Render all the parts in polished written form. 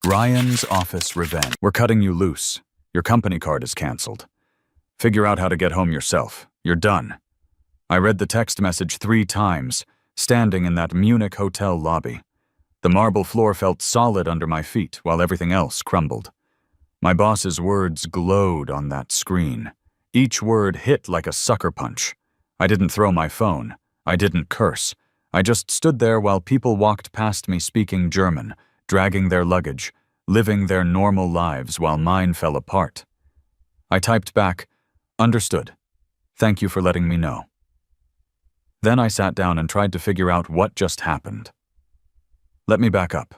Ryan's office revenge. We're cutting you loose. Your company card is canceled. Figure out how to get home yourself. You're done. I read the text message 3 times, standing in that Munich hotel lobby. The marble floor felt solid under my feet while everything else crumbled. My boss's words glowed on that screen. Each word hit like a sucker punch. I didn't throw my phone. I didn't curse. I just stood there while people walked past me speaking German, dragging their luggage, living their normal lives while mine fell apart. I typed back, "Understood. Thank you for letting me know." Then I sat down and tried to figure out what just happened. Let me back up.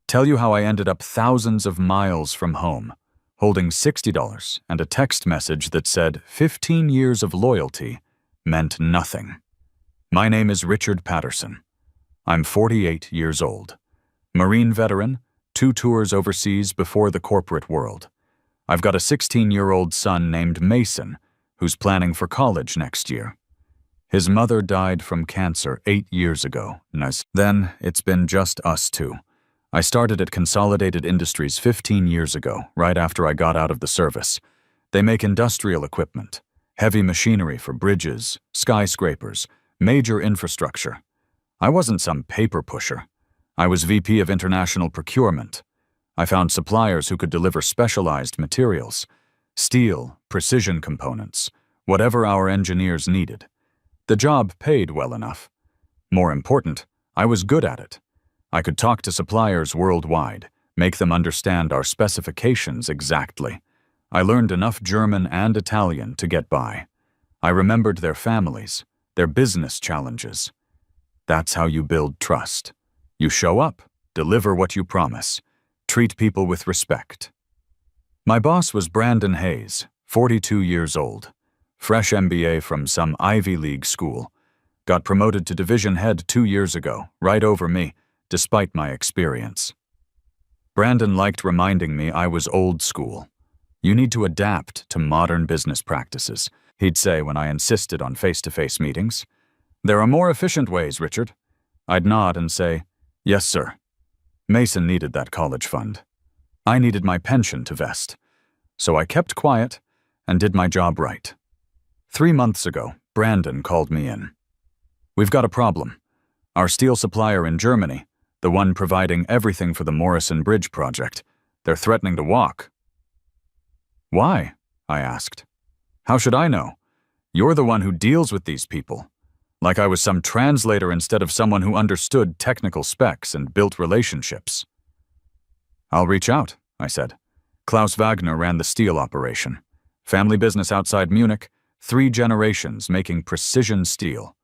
Tell you how I ended up thousands of miles from home, holding $60 and a text message that said 15 years of loyalty meant nothing. My name is Richard Patterson. I'm 48 years old. Marine veteran, 2 tours overseas before the corporate world. I've got a 16-year-old son named Mason, who's planning for college next year. His mother died from cancer 8 years ago. Then it's been just us 2. I started at Consolidated Industries 15 years ago, right after I got out of the service. They make industrial equipment, heavy machinery for bridges, skyscrapers, major infrastructure. I wasn't some paper pusher. I was VP of International Procurement. I found suppliers who could deliver specialized materials, steel, precision components, whatever our engineers needed. The job paid well enough. More important, I was good at it. I could talk to suppliers worldwide, make them understand our specifications exactly. I learned enough German and Italian to get by. I remembered their families, their business challenges. That's how you build trust. You show up, deliver what you promise, treat people with respect. My boss was Brandon Hayes, 42 years old, fresh MBA from some Ivy League school. Got promoted to division head 2 years ago, right over me, despite my experience. Brandon liked reminding me I was old school. You need to adapt to modern business practices, he'd say when I insisted on face-to-face meetings. There are more efficient ways, Richard. I'd nod and say, "Yes, sir." Mason needed that college fund. I needed my pension to vest. So I kept quiet and did my job right. 3 months ago, Brandon called me in. "We've got a problem. Our steel supplier in Germany, the one providing everything for the Morrison Bridge project, they're threatening to walk." "Why?" I asked. "How should I know? You're the one who deals with these people." Like I was some translator instead of someone who understood technical specs and built relationships. "I'll reach out," I said. Klaus Wagner ran the steel operation. Family business outside Munich, 3 generations making precision steel.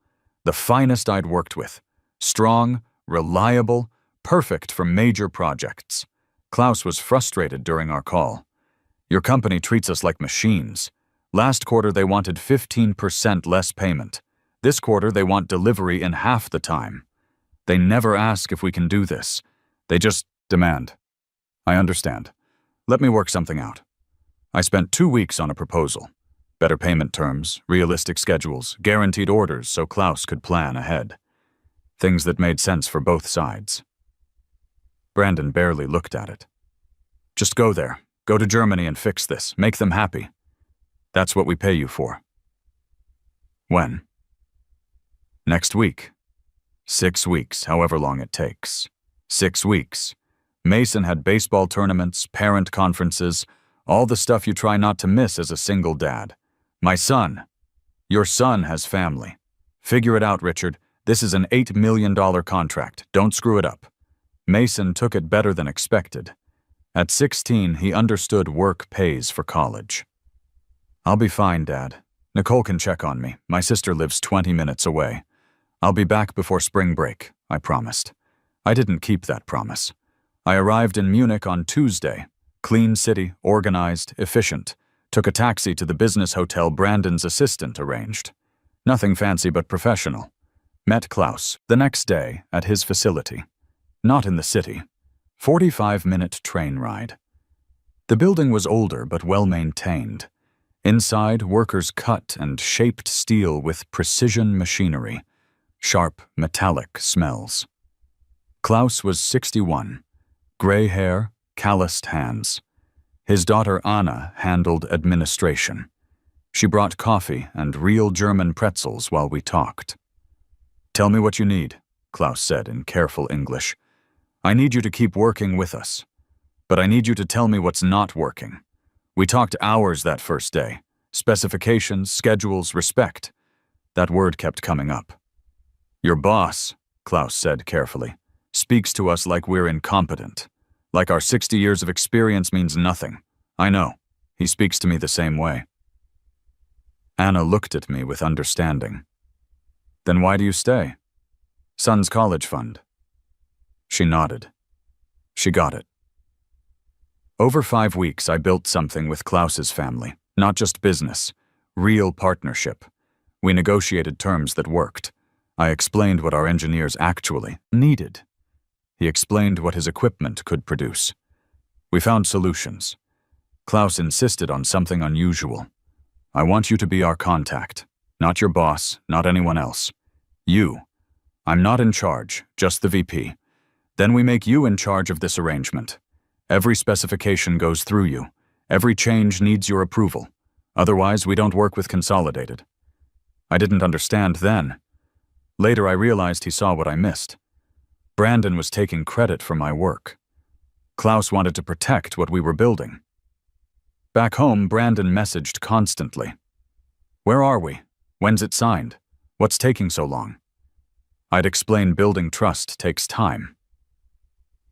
The finest I'd worked with. Strong, reliable, perfect for major projects. Klaus was frustrated during our call. "Your company treats us like machines. Last quarter they wanted 15% less payment. This quarter, they want delivery in half the time. They never ask if we can do this. They just demand." "I understand. Let me work something out." I spent 2 weeks on a proposal. Better payment terms, realistic schedules, guaranteed orders so Klaus could plan ahead. Things that made sense for both sides. Brandon barely looked at it. "Just go there. Go to Germany and fix this. Make them happy. That's what we pay you for." "When?" "Next week. 6 weeks, however long it takes. 6 weeks. Mason had baseball tournaments, parent conferences, all the stuff you try not to miss as a single dad. My son. Your son has family. Figure it out, Richard. This is an $8 million contract. Don't screw it up." Mason took it better than expected. At 16, he understood work pays for college. "I'll be fine, Dad. Nicole can check on me. My sister lives 20 minutes away. I'll be back before spring break," I promised. I didn't keep that promise. I arrived in Munich on Tuesday. Clean city, organized, efficient. Took a taxi to the business hotel Brandon's assistant arranged. Nothing fancy but professional. Met Klaus the next day at his facility. Not in the city. 45-minute train ride. The building was older but well-maintained. Inside, workers cut and shaped steel with precision machinery. Sharp, metallic smells. Klaus was 61. Gray hair, calloused hands. His daughter Anna handled administration. She brought coffee and real German pretzels while we talked. "Tell me what you need," Klaus said in careful English. "I need you to keep working with us. But I need you to tell me what's not working." We talked hours that first day. Specifications, schedules, respect. That word kept coming up. "Your boss," Klaus said carefully, "speaks to us like we're incompetent. Like our 60 years of experience means nothing. I know. He speaks to me the same way." Anna looked at me with understanding. "Then why do you stay?" "Son's college fund." She nodded. She got it. Over 5 weeks, I built something with Klaus's family. Not just business. Real partnership. We negotiated terms that worked. I explained what our engineers actually needed. He explained what his equipment could produce. We found solutions. Klaus insisted on something unusual. "I want you to be our contact. Not your boss, not anyone else. You. I'm not in charge, just the VP. Then we make you in charge of this arrangement. Every specification goes through you. Every change needs your approval. Otherwise, we don't work with Consolidated." I didn't understand then. Later, I realized he saw what I missed. Brandon was taking credit for my work. Klaus wanted to protect what we were building. Back home, Brandon messaged constantly. "Where are we? When's it signed? What's taking so long?" I'd explain building trust takes time.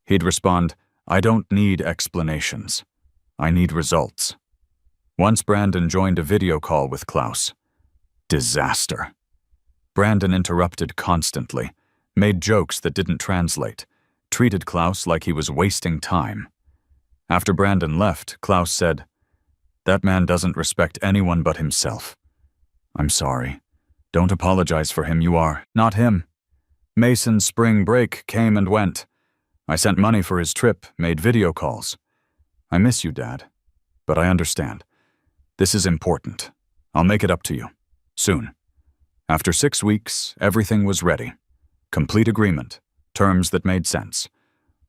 He'd respond, "I don't need explanations. I need results." Once Brandon joined a video call with Klaus. Disaster. Brandon interrupted constantly, made jokes that didn't translate, treated Klaus like he was wasting time. After Brandon left, Klaus said, "That man doesn't respect anyone but himself." "I'm sorry. Don't apologize for him, you are, not him. Mason's spring break came and went. I sent money for his trip, made video calls. I miss you, Dad. But I understand. This is important. I'll make it up to you. Soon." After 6 weeks, everything was ready. Complete agreement. Terms that made sense.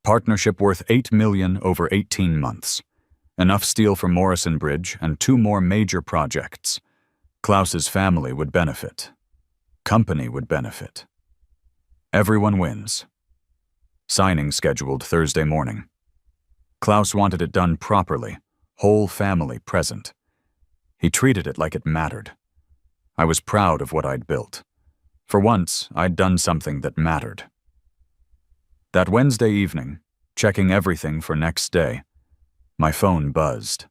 Partnership worth $8 million over 18 months. Enough steel for Morrison Bridge and 2 more major projects. Klaus's family would benefit. Company would benefit. Everyone wins. Signing scheduled Thursday morning. Klaus wanted it done properly, whole family present. He treated it like it mattered. I was proud of what I'd built. For once, I'd done something that mattered. That Wednesday evening, checking everything for next day, my phone buzzed.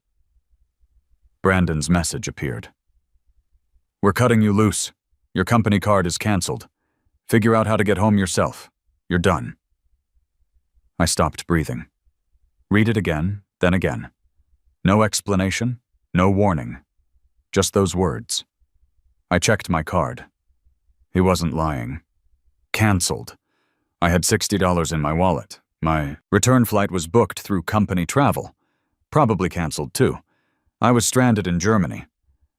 Brandon's message appeared. "We're cutting you loose. Your company card is canceled. Figure out how to get home yourself. You're done." I stopped breathing. Read it again, then again. No explanation, no warning. Just those words. I checked my card. He wasn't lying. Canceled. I had $60 in my wallet. My return flight was booked through company travel. Probably canceled too. I was stranded in Germany.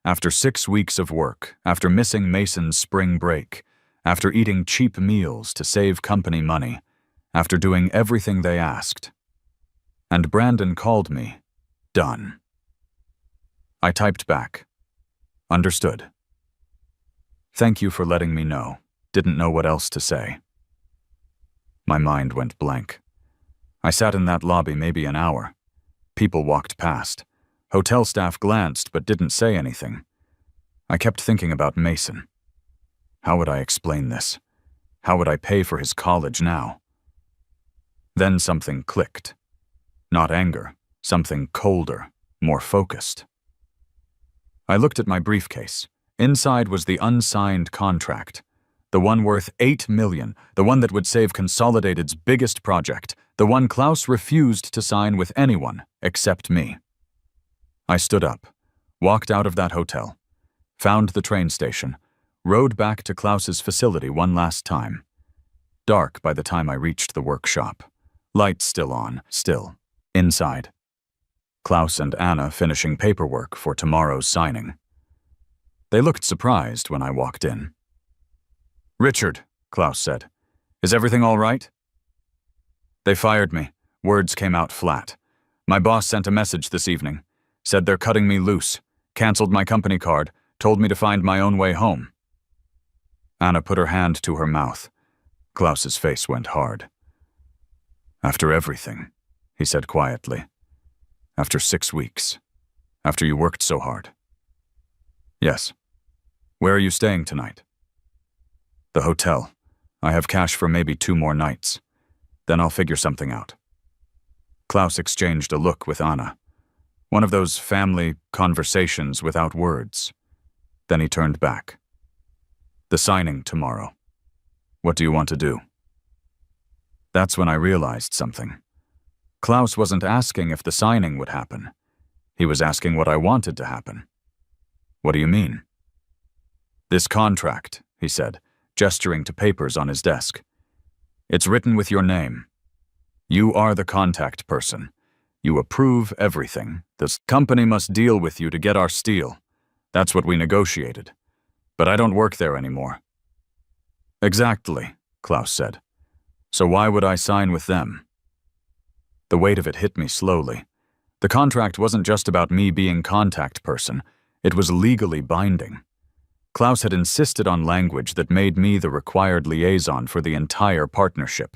After 6 weeks of work, after missing Mason's spring break, after eating cheap meals to save company money, after doing everything they asked. And Brandon called me, done. I typed back, understood. Thank you for letting me know. Didn't know what else to say. My mind went blank. I sat in that lobby maybe an hour. People walked past. Hotel staff glanced but didn't say anything. I kept thinking about Mason. How would I explain this? How would I pay for his college now? Then something clicked. Not anger, something colder, more focused. I looked at my briefcase. Inside was the unsigned contract. The one worth $8 million, the one that would save Consolidated's biggest project, the one Klaus refused to sign with anyone except me. I stood up, walked out of that hotel, found the train station, rode back to Klaus's facility one last time. Dark by the time I reached the workshop. Lights still on, still. Inside. Klaus and Anna finishing paperwork for tomorrow's signing. They looked surprised when I walked in. "Richard," Klaus said, "is everything all right?" They fired me. Words came out flat. My boss sent a message this evening. Said they're cutting me loose, canceled my company card, told me to find my own way home. Anna put her hand to her mouth. Klaus's face went hard. After everything, he said quietly. After 6 weeks. After you worked so hard. Yes. Where are you staying tonight? The hotel. I have cash for maybe 2 more nights. Then I'll figure something out. Klaus exchanged a look with Anna. One of those family conversations without words. Then he turned back. The signing tomorrow. What do you want to do? That's when I realized something. Klaus wasn't asking if the signing would happen. He was asking what I wanted to happen. What do you mean? This contract, he said, gesturing to papers on his desk. It's written with your name. You are the contact person. You approve everything. This company must deal with you to get our steel. That's what we negotiated. But I don't work there anymore. Exactly, Klaus said. So why would I sign with them? The weight of it hit me slowly. The contract wasn't just about me being contact person. It was legally binding. Klaus had insisted on language that made me the required liaison for the entire partnership.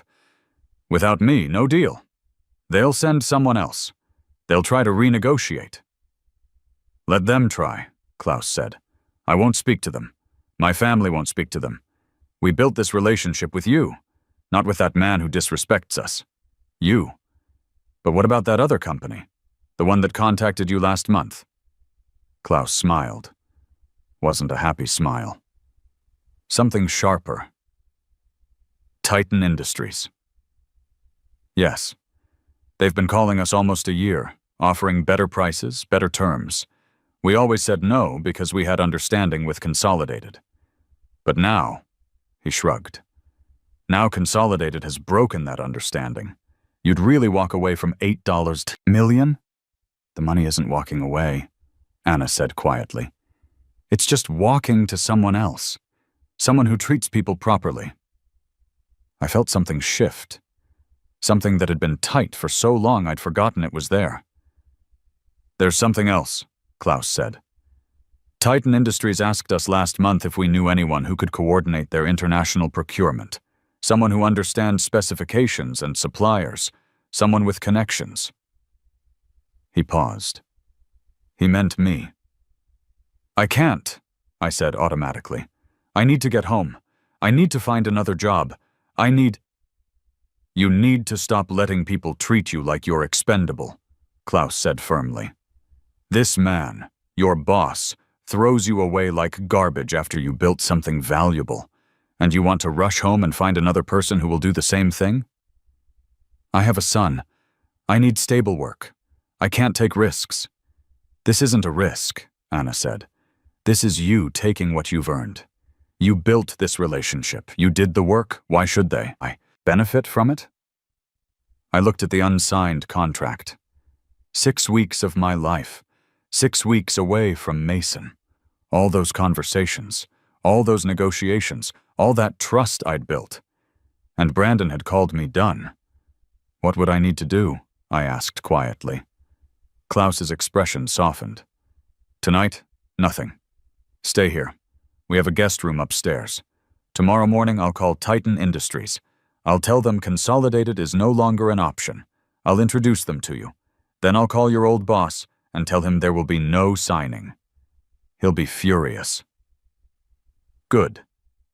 Without me, no deal. They'll send someone else. They'll try to renegotiate. Let them try, Klaus said. I won't speak to them. My family won't speak to them. We built this relationship with you, not with that man who disrespects us. You. But what about that other company? The one that contacted you last month? Klaus smiled. Wasn't a happy smile. Something sharper. Titan Industries. Yes. They've been calling us almost a year, offering better prices, better terms. We always said no because we had understanding with Consolidated. But now, he shrugged. Now Consolidated has broken that understanding. You'd really walk away from $8 million? The money isn't walking away, Anna said quietly. It's just walking to someone else. Someone who treats people properly. I felt something shift. Something that had been tight for so long I'd forgotten it was there. There's something else, Klaus said. Titan Industries asked us last month if we knew anyone who could coordinate their international procurement. Someone who understands specifications and suppliers. Someone with connections. He paused. He meant me. I can't, I said automatically. I need to get home. I need to find another job. You need to stop letting people treat you like you're expendable, Klaus said firmly. This man, your boss, throws you away like garbage after you built something valuable, and you want to rush home and find another person who will do the same thing? I have a son. I need stable work. I can't take risks. This isn't a risk, Anna said. This is you taking what you've earned. You built this relationship. You did the work. Why should they? I benefit from it? I looked at the unsigned contract. 6 weeks of my life. 6 weeks away from Mason. All those conversations. All those negotiations. All that trust I'd built. And Brandon had called me done. What would I need to do? I asked quietly. Klaus's expression softened. Tonight, nothing. Stay here. We have a guest room upstairs. Tomorrow morning I'll call Titan Industries. I'll tell them Consolidated is no longer an option. I'll introduce them to you. Then I'll call your old boss and tell him there will be no signing. He'll be furious. Good,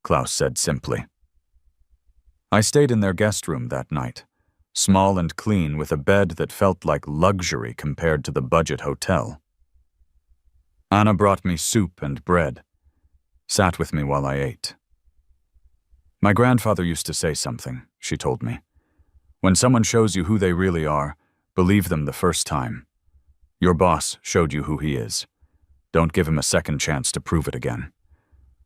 Klaus said simply. I stayed in their guest room that night, small and clean with a bed that felt like luxury compared to the budget hotel. Anna brought me soup and bread, sat with me while I ate. My grandfather used to say something, she told me. When someone shows you who they really are, believe them the first time. Your boss showed you who he is. Don't give him a second chance to prove it again.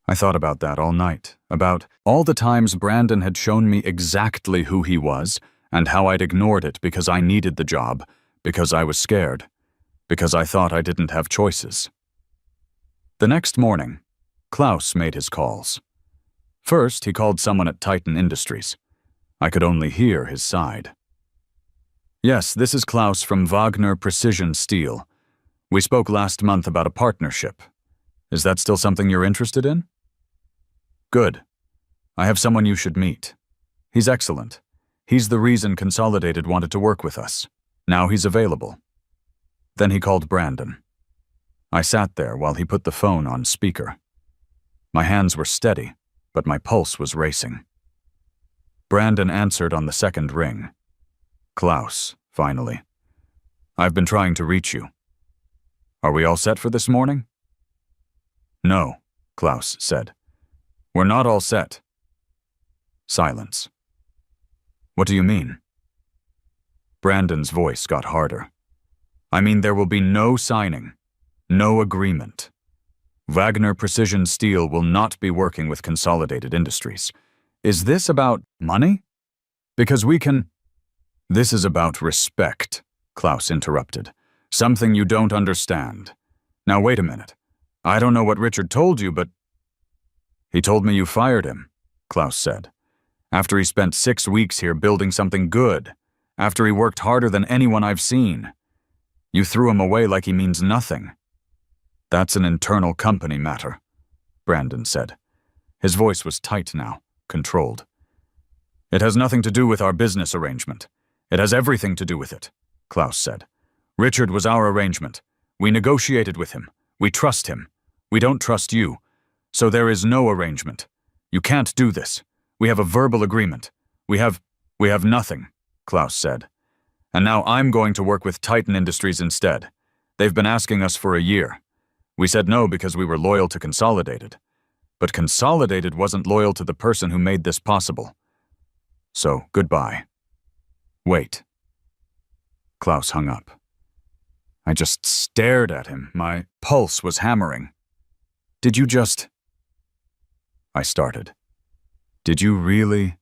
I thought about that all night, about all the times Brandon had shown me exactly who he was and how I'd ignored it because I needed the job, because I was scared, because I thought I didn't have choices. The next morning, Klaus made his calls. First, he called someone at Titan Industries. I could only hear his side. Yes, this is Klaus from Wagner Precision Steel. We spoke last month about a partnership. Is that still something you're interested in? Good. I have someone you should meet. He's excellent. He's the reason Consolidated wanted to work with us. Now he's available. Then he called Brandon. I sat there while he put the phone on speaker. My hands were steady, but my pulse was racing. Brandon answered on the second ring. Klaus, finally. I've been trying to reach you. Are we all set for this morning? No, Klaus said. We're not all set. Silence. What do you mean? Brandon's voice got harder. I mean, there will be no signing, no agreement. Wagner Precision Steel will not be working with Consolidated Industries. Is this about money? Because we can... This is about respect, Klaus interrupted. Something you don't understand. Now wait a minute. I don't know what Richard told you, but... He told me you fired him, Klaus said. After he spent 6 weeks here building something good. After he worked harder than anyone I've seen. You threw him away like he means nothing. That's an internal company matter, Brandon said. His voice was tight now, controlled. It has nothing to do with our business arrangement. It has everything to do with it, Klaus said. Richard was our arrangement. We negotiated with him. We trust him. We don't trust you. So there is no arrangement. You can't do this. We have a verbal agreement. We have nothing, Klaus said. And now I'm going to work with Titan Industries instead. They've been asking us for a year. We said no because we were loyal to Consolidated. But Consolidated wasn't loyal to the person who made this possible. So, goodbye. Wait. Klaus hung up. I just stared at him. My pulse was hammering. Did you just... I started. Did you really...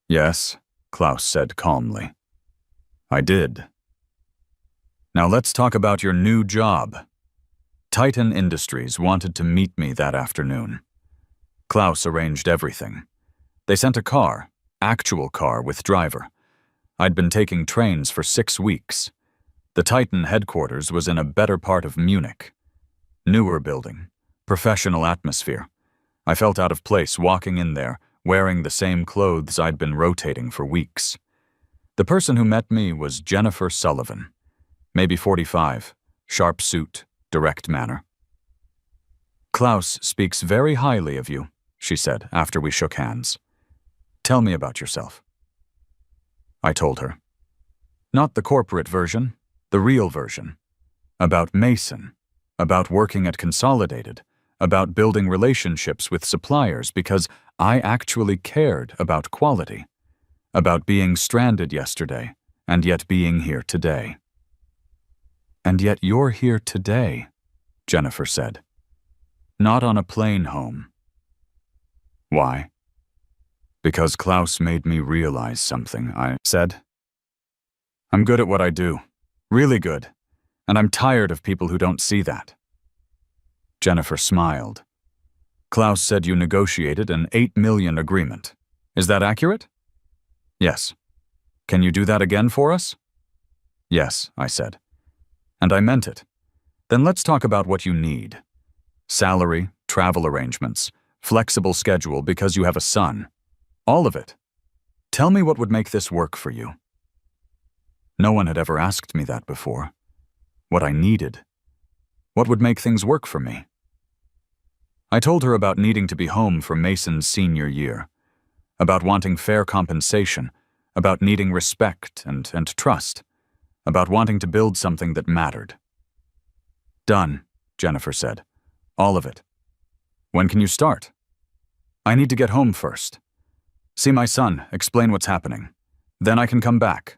Yes, Klaus said calmly. I did. Now let's talk about your new job. Titan Industries wanted to meet me that afternoon. Klaus arranged everything. They sent a car, actual car with driver. I'd been taking trains for 6 weeks. The Titan headquarters was in a better part of Munich. Newer building, professional atmosphere. I felt out of place walking in there, wearing the same clothes I'd been rotating for weeks. The person who met me was Jennifer Sullivan. Maybe 45, sharp suit, direct manner. Klaus speaks very highly of you, she said after we shook hands. Tell me about yourself. I told her. Not the corporate version, the real version. About Mason, about working at Consolidated, about building relationships with suppliers because I actually cared about quality, about being stranded yesterday and yet being here today. And yet you're here today, Jennifer said. Not on a plane home. Why? Because Klaus made me realize something, I said. I'm good at what I do, really good, and I'm tired of people who don't see that. Jennifer smiled. Klaus said you negotiated an $8 million agreement. Is that accurate? Yes. Can you do that again for us? Yes, I said. And I meant it. Then let's talk about what you need. Salary, travel arrangements, flexible schedule because you have a son. All of it. Tell me what would make this work for you. No one had ever asked me that before. What I needed. What would make things work for me? I told her about needing to be home for Mason's senior year, about wanting fair compensation, about needing respect and trust, about wanting to build something that mattered. Done, Jennifer said. All of it. When can you start? I need to get home first. See my son, explain what's happening. Then I can come back.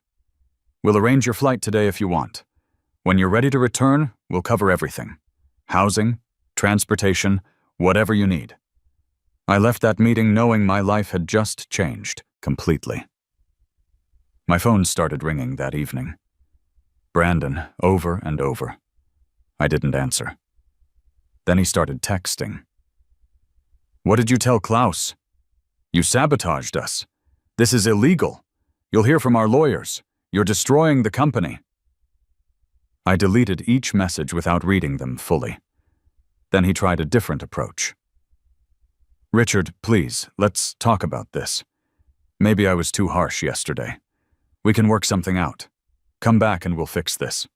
We'll arrange your flight today if you want. When you're ready to return, we'll cover everything. Housing, transportation, whatever you need. I left that meeting knowing my life had just changed completely. My phone started ringing that evening. Brandon, over and over. I didn't answer. Then he started texting. What did you tell Klaus? You sabotaged us. This is illegal. You'll hear from our lawyers. You're destroying the company." I deleted each message without reading them fully. Then he tried a different approach. "Richard, please, let's talk about this. Maybe I was too harsh yesterday. We can work something out. Come back and we'll fix this."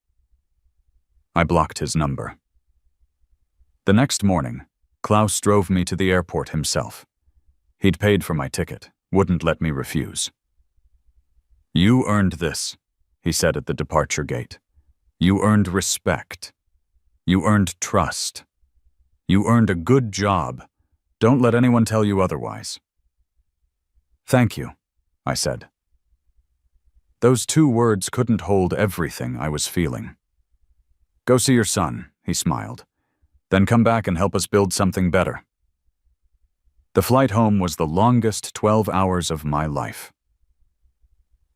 I blocked his number. The next morning, Klaus drove me to the airport himself. He'd paid for my ticket, wouldn't let me refuse. "You earned this," he said at the departure gate. "You earned respect. You earned trust. You earned a good job. Don't let anyone tell you otherwise." "Thank you," I said. Those 2 words couldn't hold everything I was feeling. "Go see your son," he smiled. "Then come back and help us build something better." The flight home was the longest 12 hours of my life.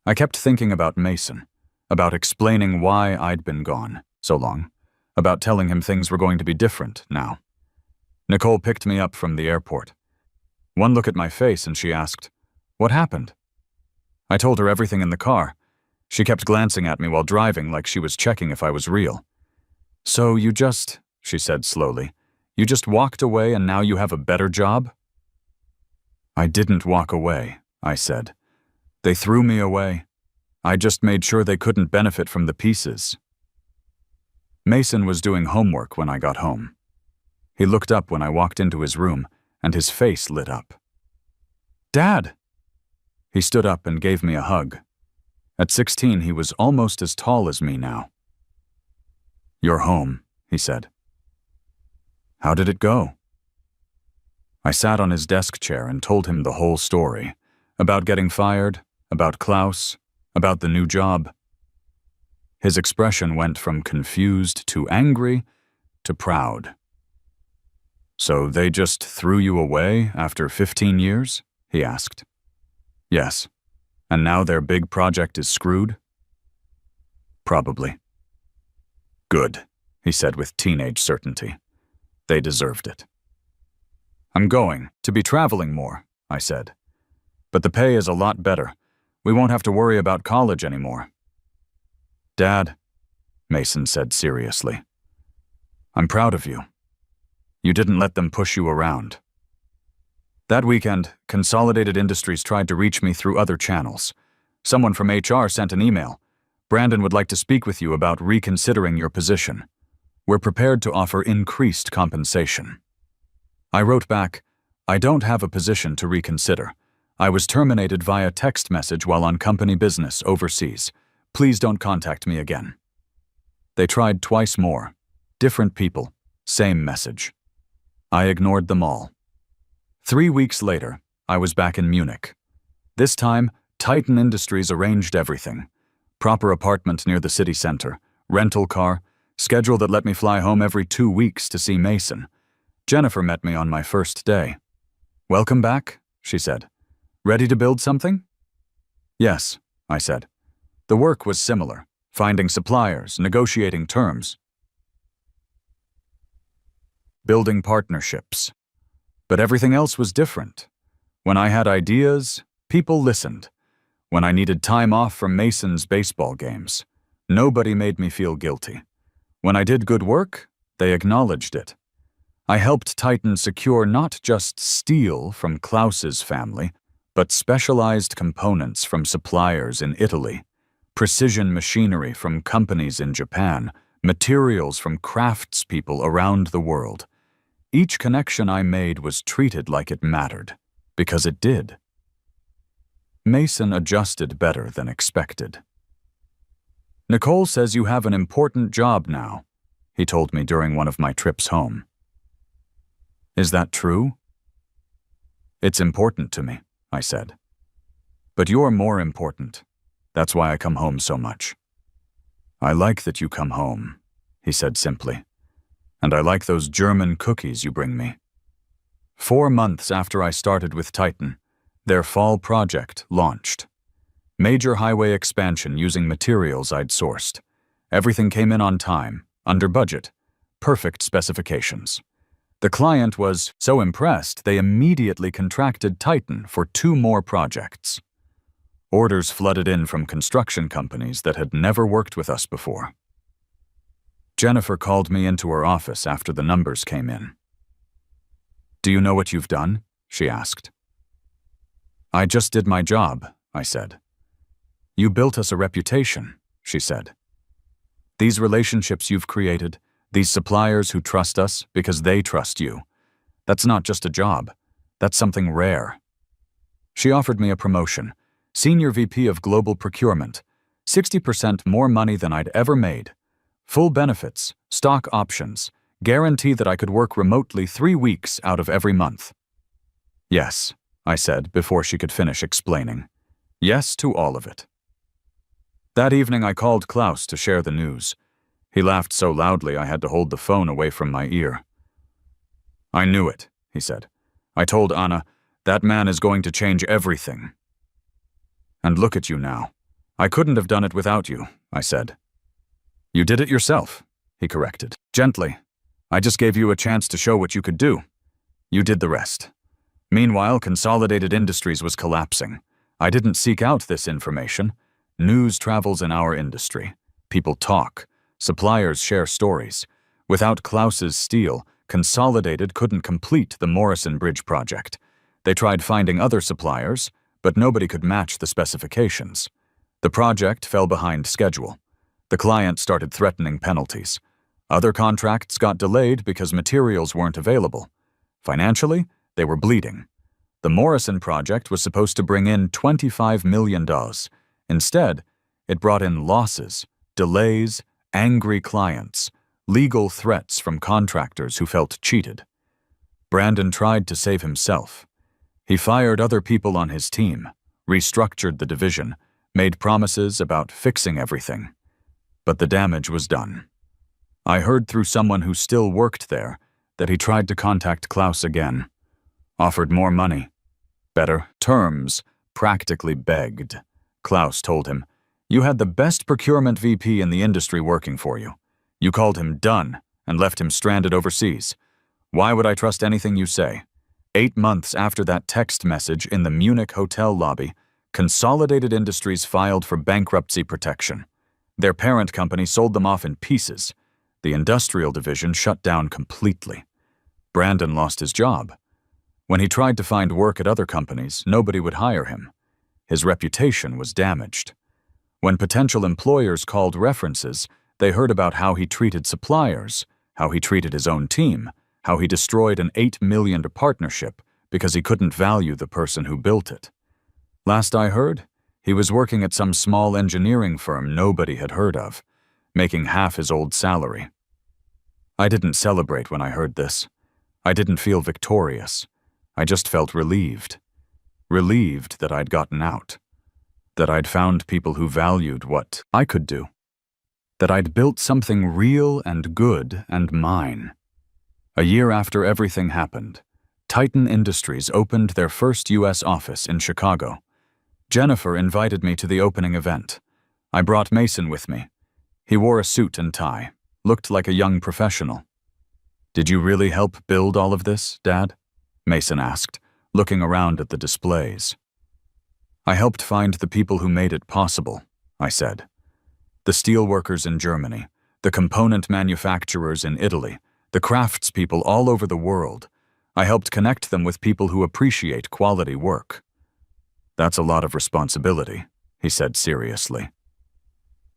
I kept thinking about Mason, about explaining why I'd been gone so long, about telling him things were going to be different now. Nicole picked me up from the airport. One look at my face and she asked, "What happened?" I told her everything in the car. She kept glancing at me while driving like she was checking if I was real. "So you just," she said slowly, "you just walked away and now you have a better job?" "I didn't walk away," I said. "They threw me away. I just made sure they couldn't benefit from the pieces." Mason was doing homework when I got home. He looked up when I walked into his room, and his face lit up. "Dad!" He stood up and gave me a hug. At 16, he was almost as tall as me now. "You're home," he said. "How did it go?" I sat on his desk chair and told him the whole story, about getting fired, about Klaus, about the new job. His expression went from confused to angry to proud. "So they just threw you away after 15 years?" he asked. "Yes. And now their big project is screwed?" "Probably." "Good," he said with teenage certainty. "They deserved it." "I'm going to be traveling more," I said. "But the pay is a lot better. We won't have to worry about college anymore." "Dad," Mason said seriously, "I'm proud of you. You didn't let them push you around." That weekend, Consolidated Industries tried to reach me through other channels. Someone from HR sent an email. "Brandon would like to speak with you about reconsidering your position. We're prepared to offer increased compensation." I wrote back, "I don't have a position to reconsider. I was terminated via text message while on company business overseas. Please don't contact me again." They tried twice more. Different people, same message. I ignored them all. 3 weeks later, I was back in Munich. This time, Titan Industries arranged everything. Proper apartment near the city center, rental car, schedule that let me fly home every 2 weeks to see Mason. Jennifer met me on my first day. "Welcome back," she said. "Ready to build something?" "Yes," I said. The work was similar, finding suppliers, negotiating terms, building partnerships. But everything else was different. When I had ideas, people listened. When I needed time off from Mason's baseball games, nobody made me feel guilty. When I did good work, they acknowledged it. I helped Titan secure not just steel from Klaus's family, but specialized components from suppliers in Italy, precision machinery from companies in Japan, materials from craftspeople around the world. Each connection I made was treated like it mattered, because it did. Mason adjusted better than expected. "Nicole says you have an important job now," he told me during one of my trips home. "Is that true?" "It's important to me," I said. "But you're more important. That's why I come home so much." "I like that you come home," he said simply. "And I like those German cookies you bring me." 4 months after I started with Titan, their fall project launched. Major highway expansion using materials I'd sourced. Everything came in on time, under budget, perfect specifications. The client was so impressed they immediately contracted Titan for 2 more projects. Orders flooded in from construction companies that had never worked with us before. Jennifer called me into her office after the numbers came in. "Do you know what you've done?" she asked. "I just did my job," I said. "You built us a reputation," she said. "These relationships you've created, these suppliers who trust us because they trust you, that's not just a job, that's something rare." She offered me a promotion, Senior VP of Global Procurement, 60% more money than I'd ever made, full benefits, stock options, guarantee that I could work remotely 3 weeks out of every month. "Yes," I said before she could finish explaining. "Yes to all of it." That evening I called Klaus to share the news. He laughed so loudly I had to hold the phone away from my ear. "I knew it," he said. "I told Anna, that man is going to change everything." "And look at you now. I couldn't have done it without you," I said. "You did it yourself," he corrected, gently. "I just gave you a chance to show what you could do. You did the rest." Meanwhile, Consolidated Industries was collapsing. I didn't seek out this information. News travels in our industry. People talk. Suppliers share stories. Without Klaus's steel, Consolidated couldn't complete the Morrison Bridge project. They tried finding other suppliers, but nobody could match the specifications. The project fell behind schedule. The client started threatening penalties. Other contracts got delayed because materials weren't available. Financially, they were bleeding. The Morrison project was supposed to bring in $25 million. Instead, it brought in losses, delays, angry clients, legal threats from contractors who felt cheated. Brandon tried to save himself. He fired other people on his team, restructured the division, made promises about fixing everything. But the damage was done. I heard through someone who still worked there that he tried to contact Klaus again. Offered more money. Better terms, practically begged. Klaus told him, "You had the best procurement VP in the industry working for you. You called him done and left him stranded overseas. Why would I trust anything you say?" 8 months after that text message in the Munich hotel lobby, Consolidated Industries filed for bankruptcy protection. Their parent company sold them off in pieces. The industrial division shut down completely. Brandon lost his job. When he tried to find work at other companies, nobody would hire him. His reputation was damaged. When potential employers called references, they heard about how he treated suppliers, how he treated his own team, how he destroyed an $8 million partnership because he couldn't value the person who built it. Last I heard, he was working at some small engineering firm nobody had heard of, making half his old salary. I didn't celebrate when I heard this. I didn't feel victorious. I just felt relieved. Relieved that I'd gotten out. That I'd found people who valued what I could do. That I'd built something real and good and mine. A year after everything happened, Titan Industries opened their first U.S. office in Chicago. Jennifer invited me to the opening event. I brought Mason with me. He wore a suit and tie, looked like a young professional. "Did you really help build all of this, Dad?" Mason asked, looking around at the displays. "I helped find the people who made it possible," I said. "The steelworkers in Germany, the component manufacturers in Italy, the craftspeople all over the world. I helped connect them with people who appreciate quality work." "That's a lot of responsibility," he said seriously.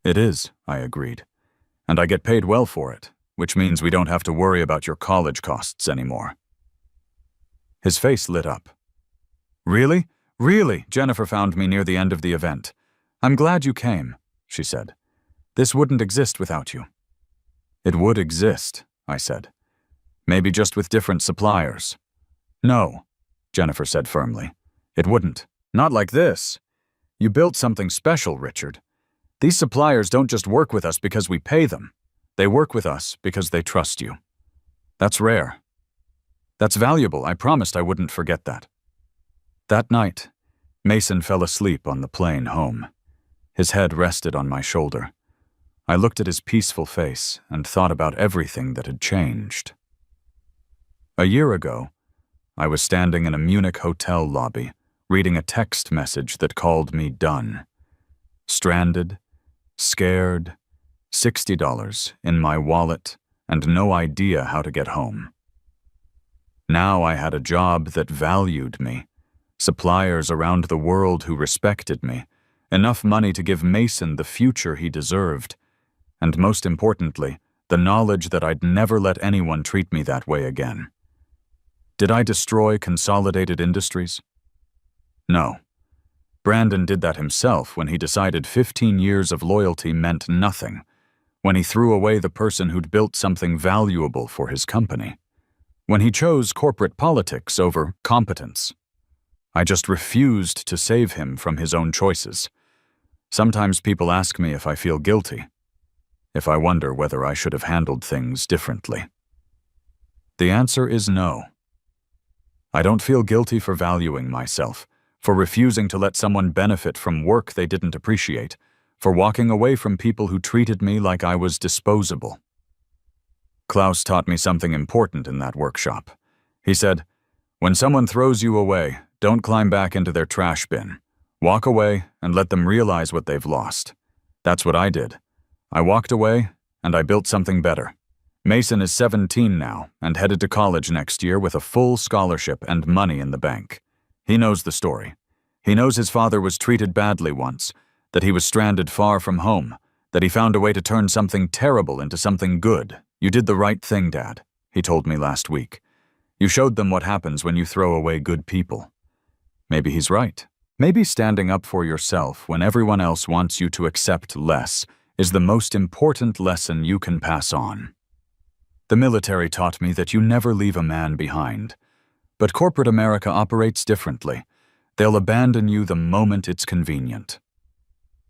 "It is," I agreed. "And I get paid well for it, which means we don't have to worry about your college costs anymore." His face lit up. "Really? Really?" Jennifer found me near the end of the event. "I'm glad you came," she said. "This wouldn't exist without you." "It would exist," I said. "Maybe just with different suppliers." "No," Jennifer said firmly. "It wouldn't. Not like this. You built something special, Richard. These suppliers don't just work with us because we pay them. They work with us because they trust you. That's rare. That's valuable. I promised I wouldn't forget that." That night, Mason fell asleep on the plane home. His head rested on my shoulder. I looked at his peaceful face and thought about everything that had changed. A year ago, I was standing in a Munich hotel lobby, reading a text message that called me done. Stranded, scared, $60 in my wallet, and no idea how to get home. Now I had a job that valued me, suppliers around the world who respected me, enough money to give Mason the future he deserved, and most importantly, the knowledge that I'd never let anyone treat me that way again. Did I destroy Consolidated Industries? No. Brandon did that himself when he decided 15 years of loyalty meant nothing, when he threw away the person who'd built something valuable for his company, when he chose corporate politics over competence. I just refused to save him from his own choices. Sometimes people ask me if I feel guilty, if I wonder whether I should have handled things differently. The answer is no. I don't feel guilty for valuing myself, for refusing to let someone benefit from work they didn't appreciate, for walking away from people who treated me like I was disposable. Klaus taught me something important in that workshop. He said, "When someone throws you away, don't climb back into their trash bin. Walk away and let them realize what they've lost." That's what I did. I walked away and I built something better. Mason is 17 now and headed to college next year with a full scholarship and money in the bank. He knows the story. He knows his father was treated badly once, that he was stranded far from home, that he found a way to turn something terrible into something good. "You did the right thing, Dad," he told me last week. "You showed them what happens when you throw away good people." Maybe he's right. Maybe standing up for yourself when everyone else wants you to accept less is the most important lesson you can pass on. The military taught me that you never leave a man behind. But corporate America operates differently. They'll abandon you the moment it's convenient.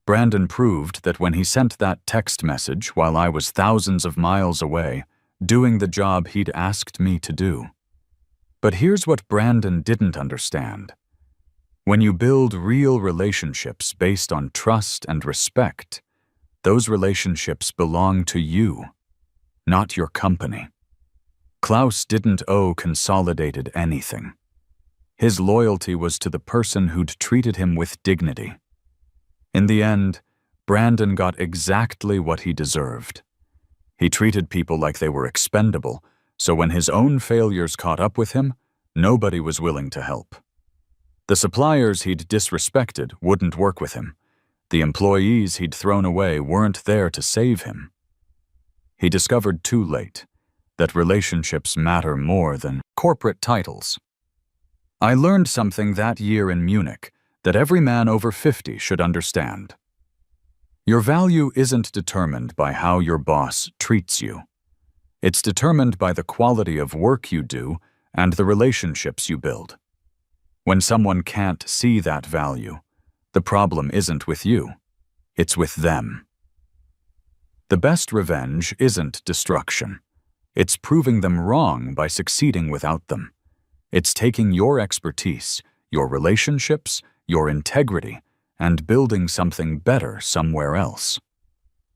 Brandon proved that when he sent that text message while I was thousands of miles away, doing the job he'd asked me to do. But here's what Brandon didn't understand. When you build real relationships based on trust and respect, those relationships belong to you, not your company. Klaus didn't owe Consolidated anything. His loyalty was to the person who'd treated him with dignity. In the end, Brandon got exactly what he deserved. He treated people like they were expendable, so when his own failures caught up with him, nobody was willing to help. The suppliers he'd disrespected wouldn't work with him. The employees he'd thrown away weren't there to save him. He discovered too late that relationships matter more than corporate titles. I learned something that year in Munich that every man over 50 should understand. Your value isn't determined by how your boss treats you. It's determined by the quality of work you do and the relationships you build. When someone can't see that value, the problem isn't with you, it's with them. The best revenge isn't destruction. It's proving them wrong by succeeding without them. It's taking your expertise, your relationships, your integrity, and building something better somewhere else.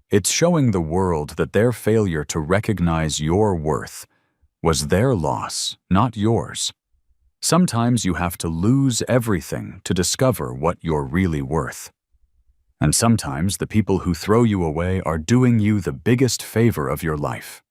It's showing the world that their failure to recognize your worth was their loss, not yours. Sometimes you have to lose everything to discover what you're really worth. And sometimes the people who throw you away are doing you the biggest favor of your life.